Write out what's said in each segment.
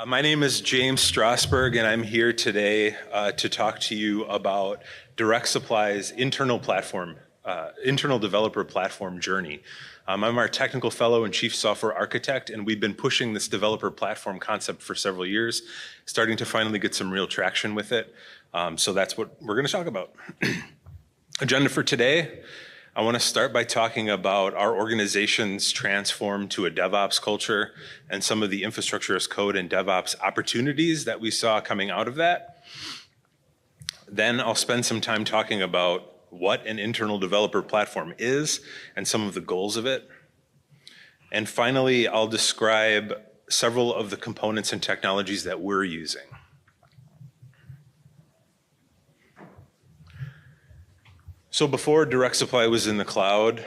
My name is James Strassburg, and I'm here today to talk to you about Direct Supply's internal developer platform journey. I'm our technical fellow and chief software architect, and we've been pushing this developer platform concept for several years, starting to finally get some real traction with it. So that's what we're going to talk about. Agenda for today. I want to start by talking about our organization's transform to a DevOps culture and some of the infrastructure as code and DevOps opportunities that we saw coming out of that. Then I'll spend some time talking about what an internal developer platform is and some of the goals of it. And finally, I'll describe several of the components and technologies that we're using. So before Direct Supply was in the cloud,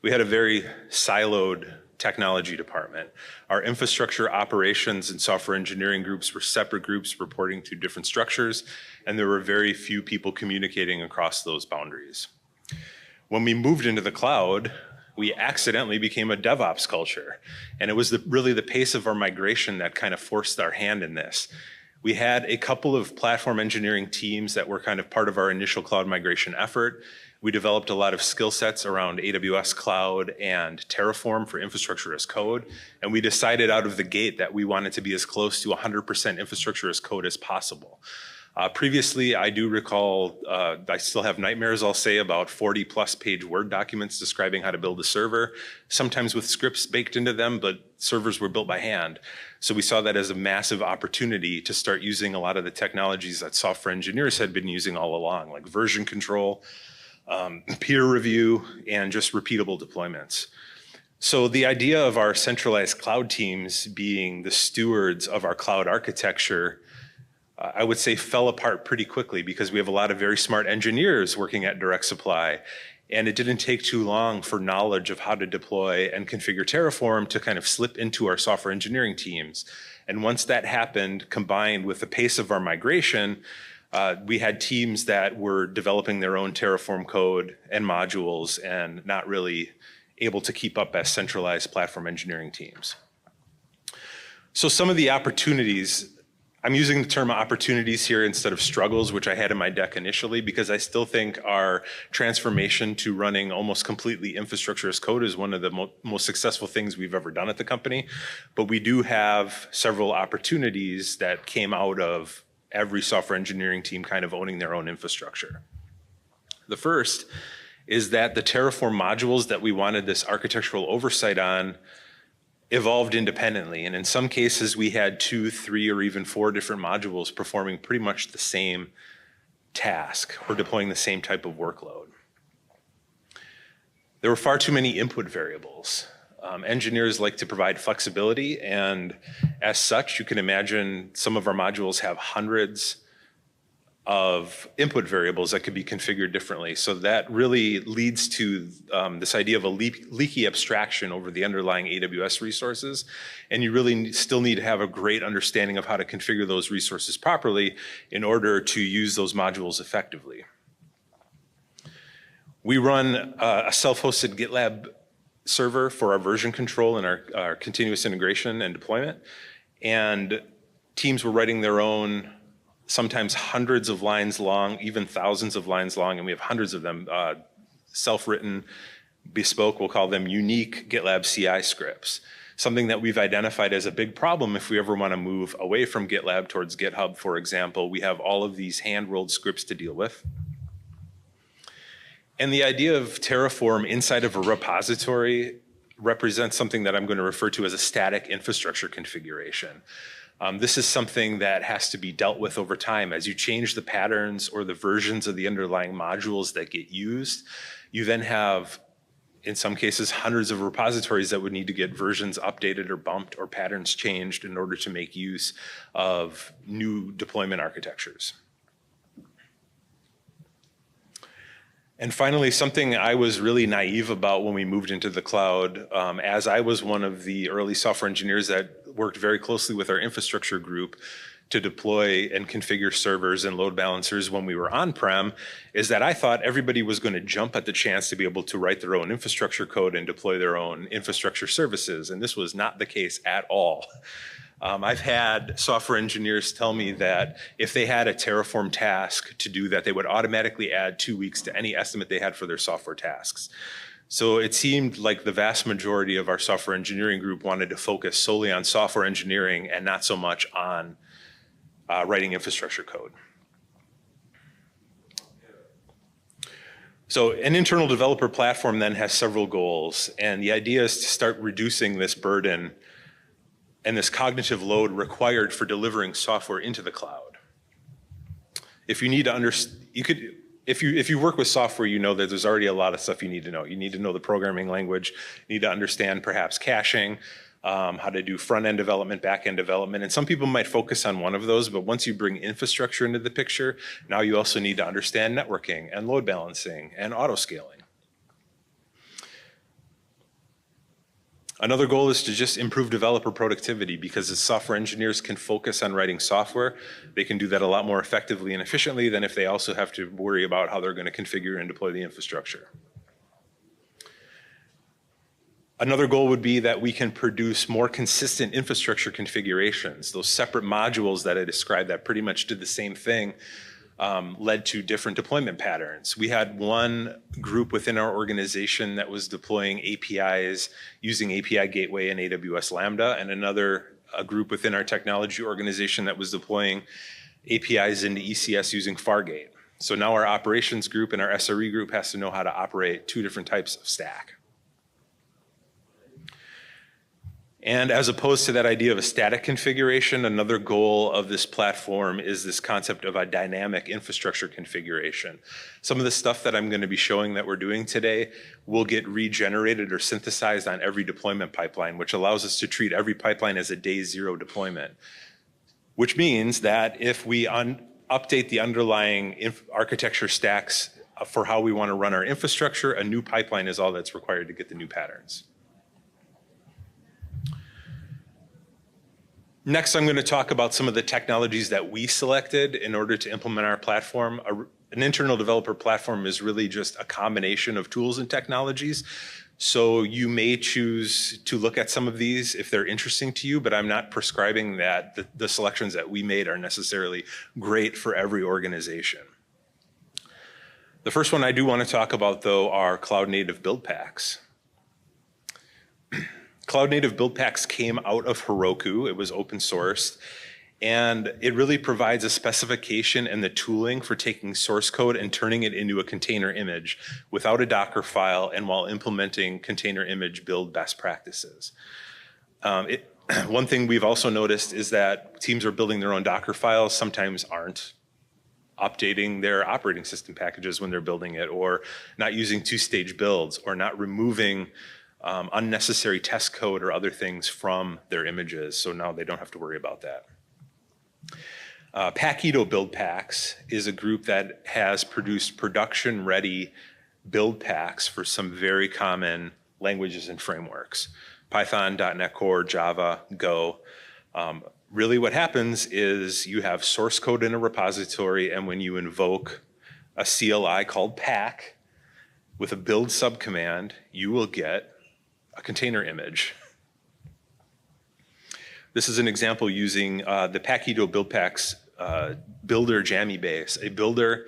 we had a very siloed technology department. Our infrastructure operations and software engineering groups were separate groups reporting to different structures, and there were very few people communicating across those boundaries. When we moved into the cloud, we accidentally became a DevOps culture, and it was really the pace of our migration that kind of forced our hand in this. We had a couple of platform engineering teams that were kind of part of our initial cloud migration effort. We developed a lot of skill sets around AWS Cloud and Terraform for infrastructure as code. And we decided out of the gate that we wanted to be as close to 100% infrastructure as code as possible. Previously, I do recall, I still have nightmares, I'll say, about 40+ page Word documents describing how to build a server, sometimes with scripts baked into them, but servers were built by hand. So we saw that as a massive opportunity to start using a lot of the technologies that software engineers had been using all along, like version control, peer review, and just repeatable deployments. So the idea of our centralized cloud teams being the stewards of our cloud architecture, I would say, fell apart pretty quickly because we have a lot of very smart engineers working at Direct Supply. And it didn't take too long for knowledge of how to deploy and configure Terraform to kind of slip into our software engineering teams. And once that happened, combined with the pace of our migration, we had teams that were developing their own Terraform code and modules and not really able to keep up as centralized platform engineering teams. So some of the opportunities, I'm using the term opportunities here instead of struggles, which I had in my deck initially, because I still think our transformation to running almost completely infrastructure as code is one of the most successful things we've ever done at the company. But we do have several opportunities that came out of every software engineering team kind of owning their own infrastructure. The first is that the Terraform modules that we wanted this architectural oversight on evolved independently. And in some cases, we had 2, 3, or even 4 different modules performing pretty much the same task or deploying the same type of workload. There were far too many input variables. Engineers like to provide flexibility, and as such, you can imagine some of our modules have hundreds of input variables that could be configured differently. So that really leads to this idea of a leaky abstraction over the underlying AWS resources. And you really still need to have a great understanding of how to configure those resources properly in order to use those modules effectively. We run a self-hosted GitLab server for our version control and our continuous integration and deployment. And teams were writing their own, sometimes hundreds of lines long, even thousands of lines long, and we have hundreds of them, self-written, bespoke, we'll call them unique GitLab CI scripts. Something that we've identified as a big problem if we ever want to move away from GitLab towards GitHub, for example. We have all of these hand-rolled scripts to deal with. And the idea of Terraform inside of a repository represents something that I'm going to refer to as a static infrastructure configuration. This is something that has to be dealt with over time. As you change the patterns or the versions of the underlying modules that get used, you then have, in some cases, hundreds of repositories that would need to get versions updated or bumped or patterns changed in order to make use of new deployment architectures. And finally, something I was really naive about when we moved into the cloud, as I was one of the early software engineers that worked very closely with our infrastructure group to deploy and configure servers and load balancers when we were on-prem, is that I thought everybody was going to jump at the chance to be able to write their own infrastructure code and deploy their own infrastructure services. And this was not the case at all. I've had software engineers tell me that if they had a Terraform task to do that, they would automatically add 2 weeks to any estimate they had for their software tasks. So it seemed like the vast majority of our software engineering group wanted to focus solely on software engineering and not so much on writing infrastructure code. So an internal developer platform then has several goals, and the idea is to start reducing this burden and this cognitive load required for delivering software into the cloud. If you need to understand, if you work with software, you know that there's already a lot of stuff you need to know. You need to know the programming language. You need to understand perhaps caching, how to do front-end development, back-end development. And some people might focus on one of those, but once you bring infrastructure into the picture, now you also need to understand networking and load balancing and auto-scaling. Another goal is to just improve developer productivity, because as software engineers can focus on writing software, they can do that a lot more effectively and efficiently than if they also have to worry about how they're going to configure and deploy the infrastructure. Another goal would be that we can produce more consistent infrastructure configurations. Those separate modules that I described that pretty much did the same thing led to different deployment patterns. We had one group within our organization that was deploying APIs using API Gateway and AWS Lambda, and a group within our technology organization that was deploying APIs into ECS using Fargate. So now our operations group and our SRE group has to know how to operate 2 different types of stack. And as opposed to that idea of a static configuration, another goal of this platform is this concept of a dynamic infrastructure configuration. Some of the stuff that I'm going to be showing that we're doing today will get regenerated or synthesized on every deployment pipeline, which allows us to treat every pipeline as a day 0 deployment. Which means that if we update the underlying architecture stacks for how we want to run our infrastructure, a new pipeline is all that's required to get the new patterns. Next, I'm going to talk about some of the technologies that we selected in order to implement our platform. An internal developer platform is really just a combination of tools and technologies. So you may choose to look at some of these if they're interesting to you, but I'm not prescribing that the selections that we made are necessarily great for every organization. The first one I do want to talk about, though, are cloud-native build packs. Cloud-native build packs came out of Heroku. It was open sourced, and it really provides a specification and the tooling for taking source code and turning it into a container image without a Docker file and while implementing container image build best practices. One thing we've also noticed is that teams are building their own Docker files, sometimes aren't updating their operating system packages when they're building it, or not using 2-stage builds, or not removing unnecessary test code or other things from their images, so now they don't have to worry about that. Packito Build Packs is a group that has produced production-ready build packs for some very common languages and frameworks. Python, .NET Core, Java, Go. Really what happens is you have source code in a repository, and when you invoke a CLI called pack with a build subcommand, you will get a container image. This is an example using the Packito Build Packs builder jammy base. A builder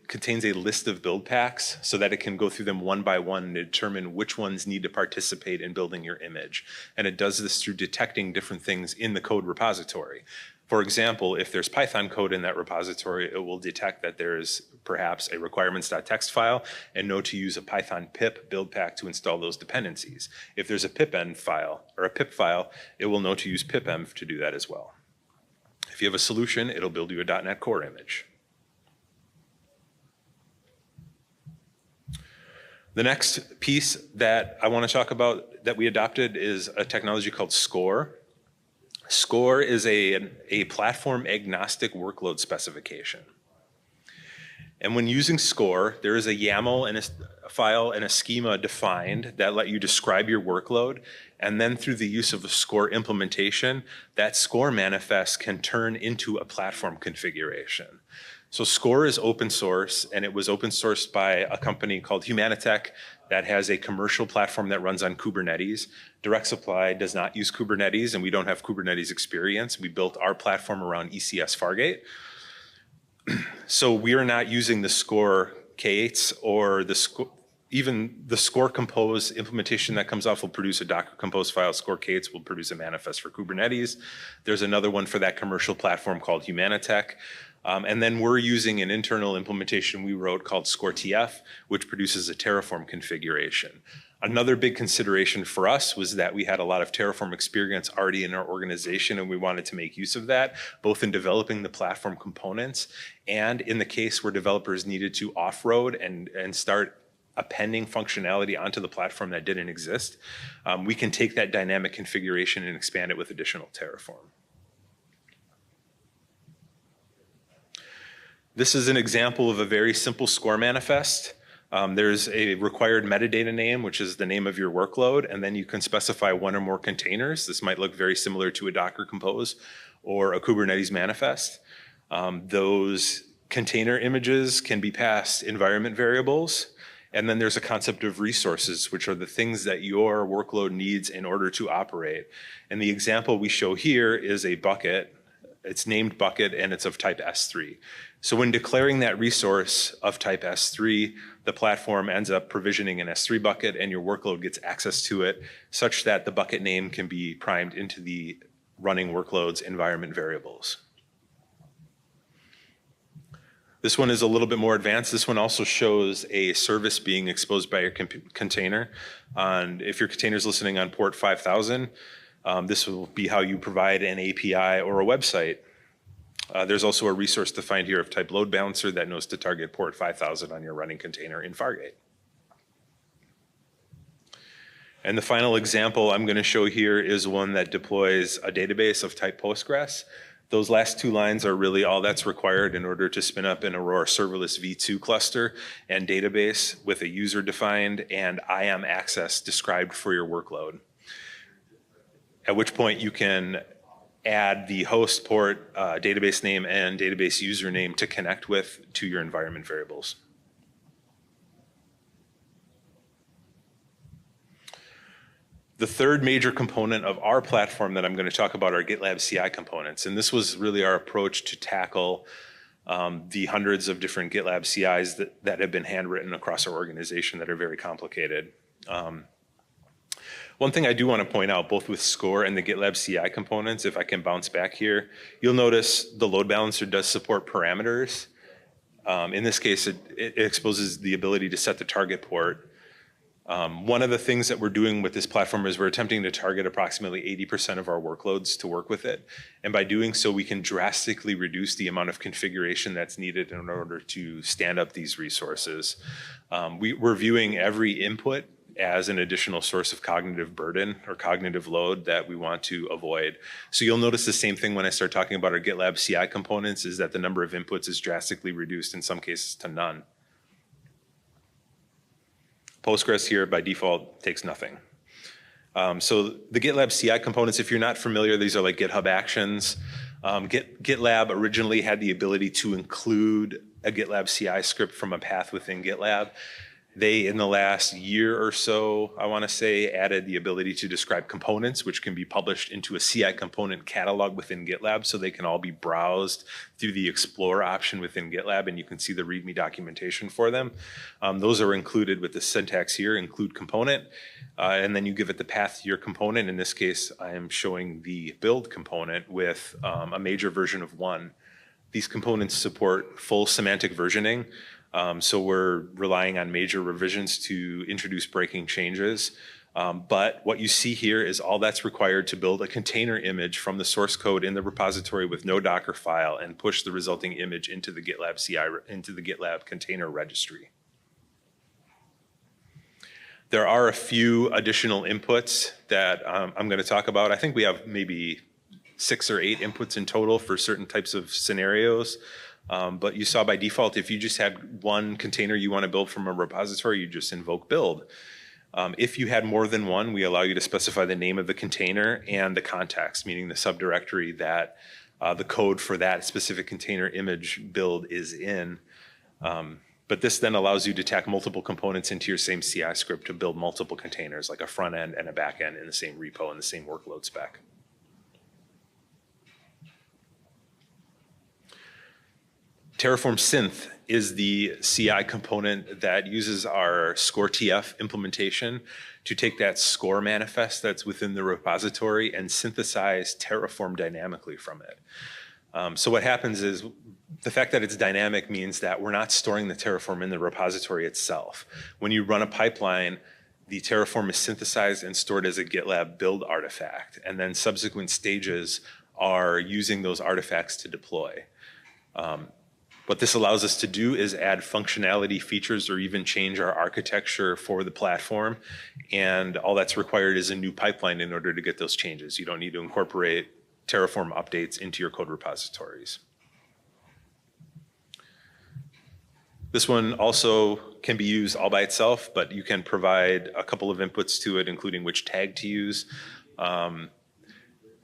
contains a list of build packs so that it can go through them one by one to determine which ones need to participate in building your image. And it does this through detecting different things in the code repository. For example, if there's Python code in that repository, it will detect that there is perhaps a requirements.txt file and know to use a Python pip build pack to install those dependencies. If there's a pipenv file or a pip file, it will know to use pipenv to do that as well. If you have a solution, it'll build you a .NET Core image. The next piece that I want to talk about that we adopted is a technology called SCORE. SCORE is a platform agnostic workload specification. And when using SCORE, there is a YAML and a file and a schema defined that let you describe your workload. And then through the use of a SCORE implementation, that SCORE manifest can turn into a platform configuration. So SCORE is open source, and it was open sourced by a company called Humanitech that has a commercial platform that runs on Kubernetes. Direct Supply does not use Kubernetes, and we don't have Kubernetes experience. We built our platform around ECS Fargate. So we are not using the SCORE K8s or even the SCORE Compose implementation that comes off will produce a Docker Compose file. SCORE K8s will produce a manifest for Kubernetes. There's another one for that commercial platform called Humanitech. And then we're using an internal implementation we wrote called SCORE TF, which produces a Terraform configuration. Another big consideration for us was that we had a lot of Terraform experience already in our organization, and we wanted to make use of that, both in developing the platform components and in the case where developers needed to off-road and start appending functionality onto the platform that didn't exist. We can take that dynamic configuration and expand it with additional Terraform. This is an example of a very simple SCORE manifest. There's a required metadata name, which is the name of your workload, and then you can specify one or more containers. This might look very similar to a Docker Compose or a Kubernetes manifest. Those container images can be passed environment variables, and then there's a concept of resources, which are the things that your workload needs in order to operate. And the example we show here is a bucket. It's named bucket, and it's of type S3. So when declaring that resource of type S3, the platform ends up provisioning an S3 bucket, and your workload gets access to it such that the bucket name can be primed into the running workload's environment variables. This one is a little bit more advanced. This one also shows a service being exposed by your container. And if your container is listening on port 5000, this will be how you provide an API or a website. There's also a resource defined here of type load balancer that knows to target port 5000 on your running container in Fargate. And the final example I'm going to show here is one that deploys a database of type Postgres. Those last two lines are really all that's required in order to spin up an Aurora serverless v2 cluster and database with a user defined and IAM access described for your workload. At which point you can add the host port, database name, and database username to connect with to your environment variables. The third major component of our platform that I'm going to talk about are GitLab CI components. And this was really our approach to tackle the hundreds of different GitLab CIs that have been handwritten across our organization that are very complicated. One thing I do want to point out, both with SCORE and the GitLab CI components, if I can bounce back here, you'll notice the load balancer does support parameters. In this case, it exposes the ability to set the target port. One of the things that we're doing with this platform is we're attempting to target approximately 80% of our workloads to work with it. And by doing so, we can drastically reduce the amount of configuration that's needed in order to stand up these resources. We're viewing every input as an additional source of cognitive burden or cognitive load that we want to avoid. So you'll notice the same thing when I start talking about our GitLab CI components, is that the number of inputs is drastically reduced, in some cases to none. Postgres here by default takes nothing. So the GitLab CI components, if you're not familiar, these are like GitHub Actions. GitLab originally had the ability to include a GitLab CI script from a path within GitLab. They, in the last year or so, I want to say, added the ability to describe components, which can be published into a CI component catalog within GitLab, so they can all be browsed through the Explore option within GitLab, and you can see the README documentation for them. Those are included with the syntax here, include component, and then you give it the path to your component. In this case, I am showing the build component with a major version of 1. These components support full semantic versioning. So we're relying on major revisions to introduce breaking changes. But what you see here is all that's required to build a container image from the source code in the repository with no Docker file and push the resulting image into the GitLab CI, into the GitLab container registry. There are a few additional inputs that I'm going to talk about. I think we have maybe 6 or 8 inputs in total for certain types of scenarios. But you saw by default, if you just had one container you want to build from a repository, you just invoke build. If you had more than one, we allow you to specify the name of the container and the context, meaning the subdirectory that the code for that specific container image build is in. But this then allows you to tack multiple components into your same CI script to build multiple containers, like a front end and a back end in the same repo and the same workload spec. Terraform Synth is the CI component that uses our ScoreTF implementation to take that score manifest that's within the repository and synthesize Terraform dynamically from it. So what happens is the fact that it's dynamic means that we're not storing the Terraform in the repository itself. When you run a pipeline, the Terraform is synthesized and stored as a GitLab build artifact, and then subsequent stages are using those artifacts to deploy. What this allows us to do is add functionality, features, or even change our architecture for the platform. And all that's required is a new pipeline in order to get those changes. You don't need to incorporate Terraform updates into your code repositories. This one also can be used all by itself, but you can provide a couple of inputs to it, including which tag to use.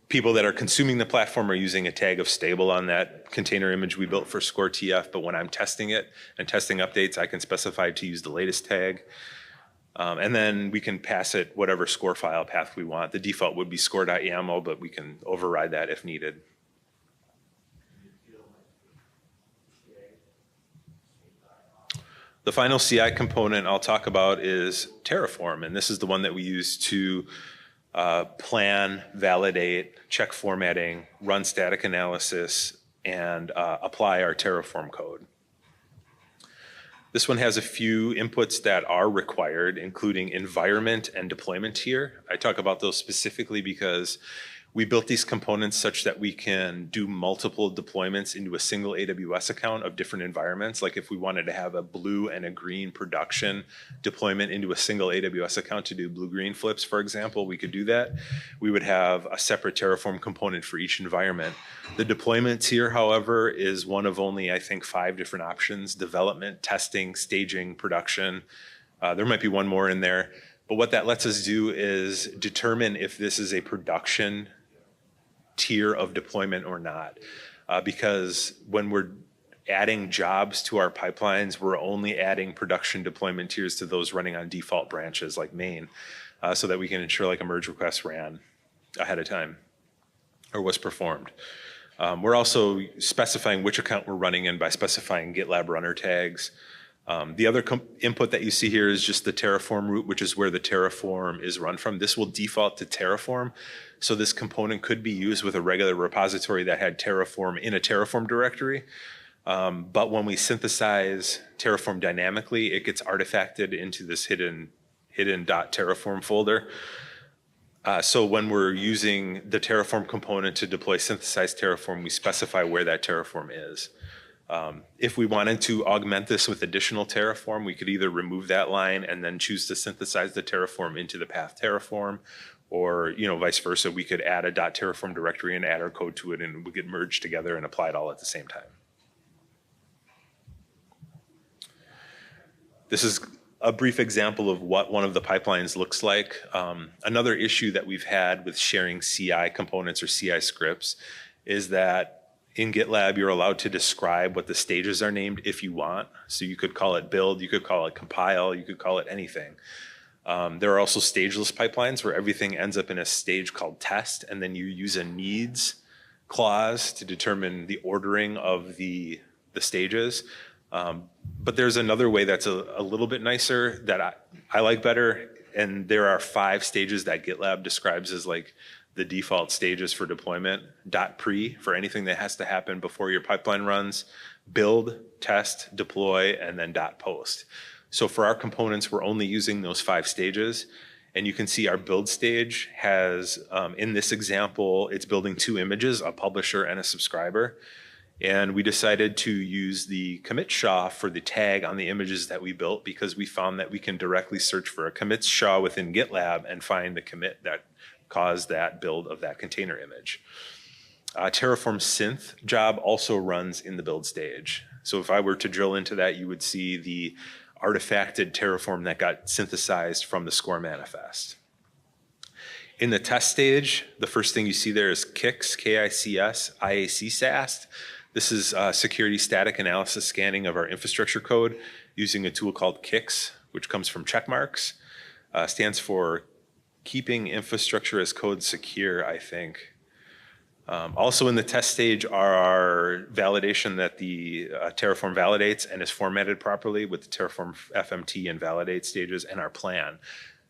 People that are consuming the platform are using a tag of stable on that container image we built for ScoreTF, but when I'm testing it and testing updates, I can specify to use the latest tag. And then we can pass it whatever score file path we want. The default would be score.yaml, but we can override that if needed. The final CI component I'll talk about is Terraform, and this is the one that we use to plan, validate, check formatting, run static analysis, and apply our Terraform code. This one has a few inputs that are required, including environment and deployment tier. I talk about those specifically because we built these components such that we can do multiple deployments into a single AWS account of different environments. Like if we wanted to have a blue and a green production deployment into a single AWS account to do blue-green flips, for example, we could do that. We would have a separate Terraform component for each environment. The deployment tier, however, is one of only, I think, 5 different options: development, testing, staging, production. There might be one more in there. But what that lets us do is determine if this is a production tier of deployment or not. Because when we're adding jobs to our pipelines, we're only adding production deployment tiers to those running on default branches like main, so that we can ensure like a merge request ran ahead of time or was performed. We're also specifying which account we're running in by specifying GitLab runner tags. The other input that you see here is just the Terraform root, which is where the Terraform is run from. This will default to Terraform. So this component could be used with a regular repository that had Terraform in a Terraform directory. But when we synthesize Terraform dynamically, it gets artifacted into this hidden .terraform folder. So when we're using the Terraform component to deploy synthesized Terraform, we specify where that Terraform is. If we wanted to augment this with additional Terraform, we could either remove that line and then choose to synthesize the Terraform into the path Terraform, or vice versa. We could add a .terraform directory and add our code to it, and we could merge together and apply it all at the same time. This is a brief example of what one of the pipelines looks like. Another issue that we've had with sharing CI components or CI scripts is that in GitLab, you're allowed to describe what the stages are named if you want. So you could call it build, you could call it compile, you could call it anything. There are also stageless pipelines where everything ends up in a stage called test, and then you use a needs clause to determine the ordering of the stages. But there's another way that's a little bit nicer that I like better, and there are 5 stages that GitLab describes as like the default stages for deployment. .pre for anything that has to happen before your pipeline runs, build, test, deploy, and then .post. So for our components, we're only using those 5 stages. And you can see our build stage has, in this example, it's building 2 images, a publisher and a subscriber. And we decided to use the commit SHA for the tag on the images that we built because we found that we can directly search for a commit SHA within GitLab and find the commit that caused that build of that container image. Terraform Synth job also runs in the build stage. So if I were to drill into that, you would see the artifacted Terraform that got synthesized from the score manifest. In the test stage, the first thing you see there is KICS, K-I-C-S, IAC SAST. This is security static analysis scanning of our infrastructure code using a tool called KICS, which comes from checkmarks. Stands for keeping infrastructure as code secure, I think. Also in the test stage are our validation that the Terraform validates and is formatted properly with the Terraform FMT and validate stages and our plan.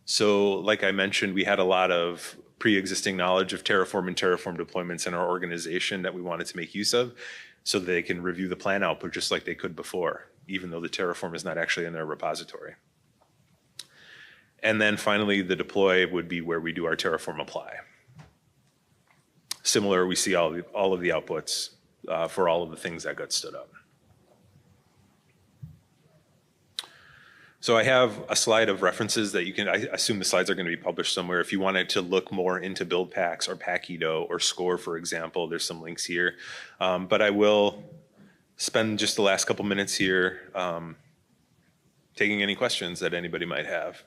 So like I mentioned, we had a lot of pre-existing knowledge of Terraform and Terraform deployments in our organization that we wanted to make use of so that they can review the plan output just like they could before, even though the Terraform is not actually in their repository. And then finally, the deploy would be where we do our Terraform apply. Similar, we see all of the outputs for all of the things that got stood up. So I have a slide of references that you can, I assume the slides are going to be published somewhere. If you wanted to look more into build packs or Pachydo or Score, for example, there's some links here. But I will spend just the last couple minutes here taking any questions that anybody might have.